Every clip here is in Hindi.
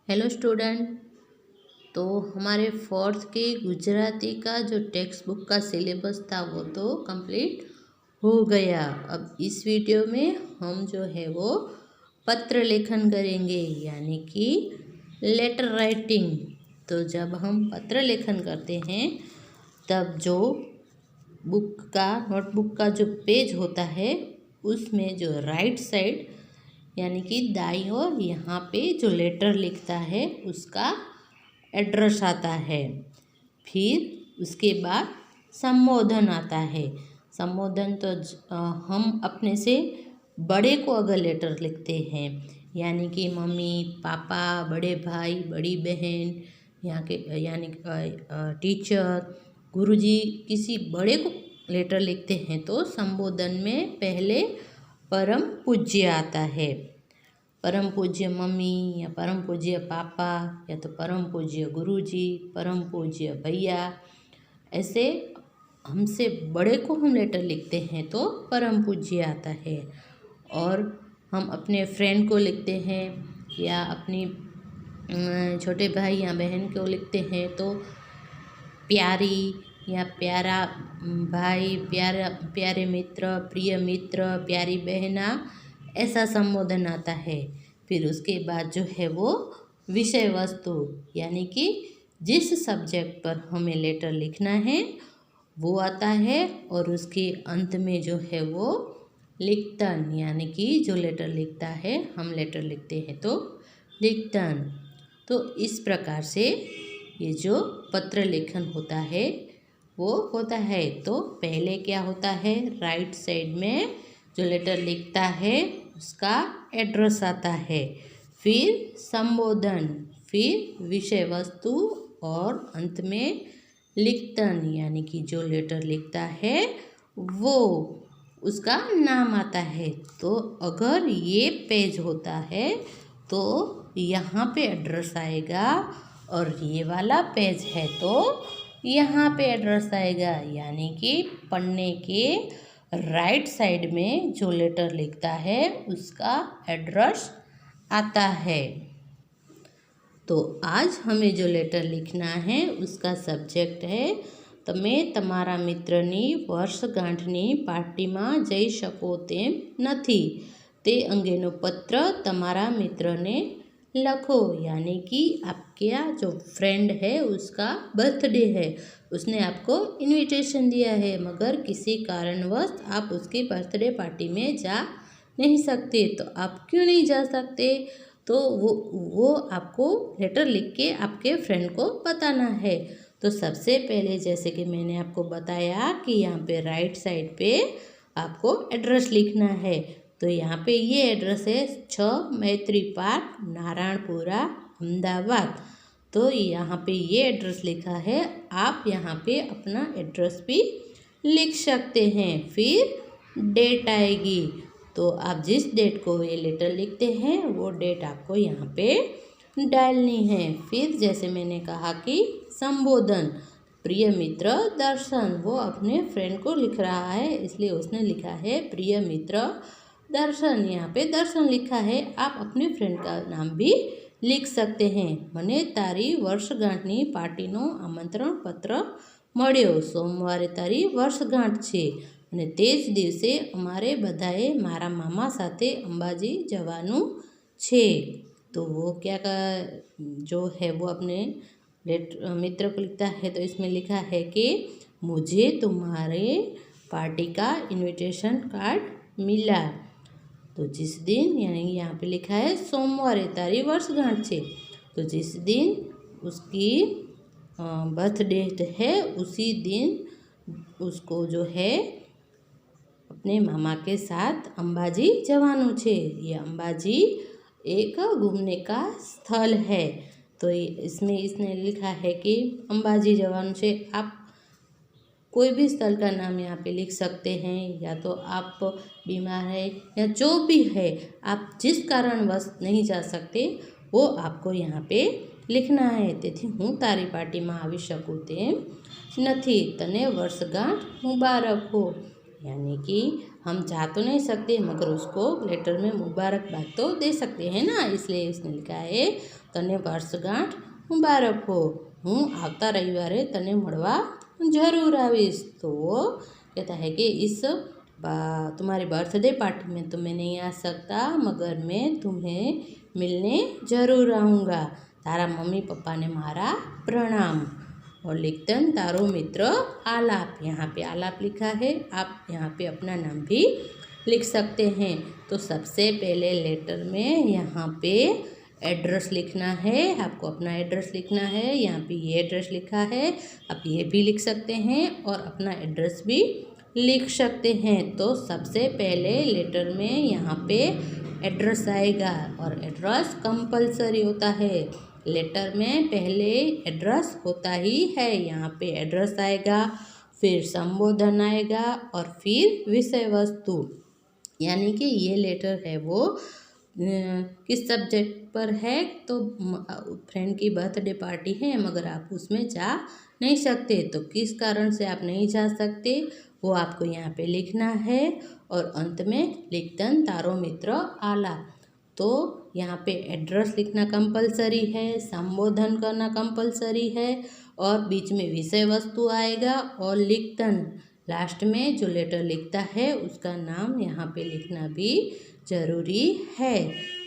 Hello student. तो हमारे फोर्थ के गुजराती का जो टेक्स्ट बुक का सिलेबस था वो तो कंप्लीट हो गया। अब इस वीडियो में हम जो है वो पत्र लेखन करेंगे, यानी कि लेटर राइटिंग। तो जब हम पत्र लेखन करते हैं तब जो नोटबुक का जो पेज होता है उसमें जो राइट साइड यानी कि दाईं ओर यहाँ पे जो लेटर लिखता है उसका एड्रेस आता है। फिर उसके बाद संबोधन आता है। संबोधन तो हम अपने से बड़े को अगर लेटर लिखते हैं, यानी कि मम्मी पापा, बड़े भाई, बड़ी बहन, यहाँ के यानी टीचर, गुरुजी, किसी बड़े को लेटर लिखते हैं तो संबोधन में पहले परम पूज्य आता है। परम पूज्य मम्मी या परम पूज्य पापा या तो परम पूज्य गुरुजी, परम पूज्य भैया, ऐसे हमसे बड़े को हम लेटर लिखते हैं तो परम पूज्य आता है। और हम अपने फ्रेंड को लिखते हैं या अपनी छोटे भाई या बहन को लिखते हैं तो प्यारी या प्यारा भाई, प्यारे मित्र, प्रिय मित्र, प्यारी बहना, ऐसा संबोधन आता है। फिर उसके बाद जो है वो विषय वस्तु, यानी कि जिस सब्जेक्ट पर हमें लेटर लिखना है वो आता है। और उसके अंत में जो है वो लिखतन, यानी कि जो लेटर लिखता है, हम लेटर लिखते हैं तो लिखतन। तो इस प्रकार से ये जो पत्र लेखन होता है वो होता है। तो पहले क्या होता है, राइट साइड में जो लेटर लिखता है उसका एड्रेस आता है, फिर संबोधन, फिर विषय वस्तु और अंत में लिखतन, यानी कि जो लेटर लिखता है वो उसका नाम आता है। तो अगर ये पेज होता है तो यहाँ पे एड्रेस आएगा, और ये वाला पेज है तो यहाँ पे एड्रेस आएगा, यानी कि पढ़ने के राइट साइड में जो लेटर लिखता है उसका एड्रेस आता है। तो आज हमें जो लेटर लिखना है उसका सब्जेक्ट है, તમે તમારા મિત્રની વર્ષગાંઠની પાર્ટીમાં જઈ શકો તેમ નથી, તે અંગેનો પત્ર તમારા મિત્રને लखो। यानी कि आपके यहाँ जो फ्रेंड है उसका बर्थडे है, उसने आपको इनविटेशन दिया है मगर किसी कारणवश आप उसकी बर्थडे पार्टी में जा नहीं सकते। तो आप क्यों नहीं जा सकते, तो वो आपको लेटर लिख के आपके फ्रेंड को बताना है। तो सबसे पहले जैसे कि मैंने आपको बताया कि यहाँ पे राइट साइड पे आपको एड्रेस लिखना है। तो यहाँ पे ये एड्रेस है 6 मैत्री पार्क, नारायणपुरा, अहमदाबाद। तो यहाँ पे ये एड्रेस लिखा है, आप यहाँ पे अपना एड्रेस भी लिख सकते हैं। फिर डेट आएगी, तो आप जिस डेट को ये लेटर लिखते हैं वो डेट आपको यहाँ पे डालनी है। फिर जैसे मैंने कहा कि संबोधन, प्रिय मित्र दर्शन, वो अपने फ्रेंड को लिख रहा है इसलिए उसने लिखा है प्रिय मित्र दर्शन। यहाँ पे दर्शन लिखा है, आप अपने फ्रेंड का नाम भी लिख सकते हैं। મને તારી વર્ષગાંઠની પાર્ટીનો આમંત્રણ પત્ર મળ્યો, સોમવારે તારી વર્ષગાંઠ છે અને તે જ દિવસે અમારે બધાએ મારા મામા સાથે અંબાજી જવાનું છે। तो वो क्या जो है वो अपने मित्र को लिखता है, तो इसमें लिखा है कि मुझे तुम्हारे पार्टी का इनविटेशन कार्ड मिला। तो जिस दिन, यानी यहाँ पे लिखा है सोमवार तारी वर्षगांठ है, तो जिस दिन उसकी बर्थडे है उसी दिन उसको जो है अपने मामा के साथ अंबाजी जवानू छे। ये अंबाजी एक घूमने का स्थल है। तो इसमें इसने लिखा है कि अंबाजी जवानू छे। आप कोई भी स्थल का नाम यहाँ पे लिख सकते हैं, या तो आप बीमार है या जो भी है, आप जिस कारणवश नहीं जा सकते वो आपको यहाँ पे लिखना है। તેથી હું તારી પાર્ટીમાં આવી શકું તેમ નથી, તને વર્ષગાંઠ मुबारक हो। यानी कि हम जा तो नहीं सकते मगर उसको लेटर में मुबारकबाद तो दे सकते हैं ना, इसलिए उसने लिखा है તને વર્ષગાંઠ મુબારક हो। હું આવતા રવિવારે તને મળવા ज़रूर आवीश। तो वो कहता है कि इस तुम्हारी बर्थडे पार्टी में तो मैं नहीं आ सकता, मगर मैं तुम्हें मिलने ज़रूर आऊँगा। तारा मम्मी पापा ने मारा प्रणाम। और लिखते हैं तारो मित्र आलाप। यहाँ पे आलाप लिखा है, आप यहाँ पे अपना नाम भी लिख सकते हैं। तो सबसे पहले लेटर में यहाँ पे एड्रेस लिखना है, आपको अपना एड्रेस लिखना है। यहाँ पे ये एड्रेस लिखा है, आप ये भी लिख सकते हैं और अपना एड्रेस भी लिख सकते हैं। तो सबसे पहले लेटर में यहाँ पे एड्रेस आएगा और एड्रेस कंपलसरी होता है। लेटर में पहले एड्रेस होता ही है। यहाँ पे एड्रेस आएगा, फिर संबोधन आएगा और फिर विषय वस्तु। यानी कि ये लेटर है वो किस सब्जेक्ट पर है, तो फ्रेंड की बर्थडे पार्टी है मगर आप उसमें जा नहीं सकते। तो किस कारण से आप नहीं जा सकते वो आपको यहाँ पे लिखना है। और अंत में लिखतन तारो मित्र आला। तो यहाँ पे एड्रेस लिखना कंपलसरी है, संबोधन करना कंपलसरी है और बीच में विषय वस्तु आएगा और लिखतन लास्ट में जो लेटर लिखता है उसका नाम यहाँ पे लिखना भी ज़रूरी है।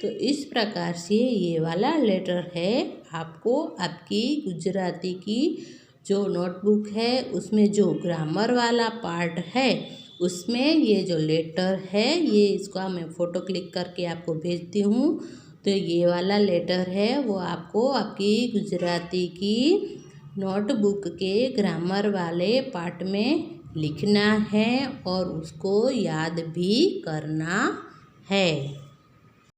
तो इस प्रकार से ये वाला लेटर है। आपको आपकी गुजराती की जो नोटबुक है उसमें जो ग्रामर वाला पार्ट है उसमें ये जो लेटर है ये इसका मैं फ़ोटो क्लिक करके आपको भेजती हूँ। तो ये वाला लेटर है वो आपको आपकी गुजराती की नोटबुक के ग्रामर वाले पार्ट में लिखना है और उसको याद भी करना है।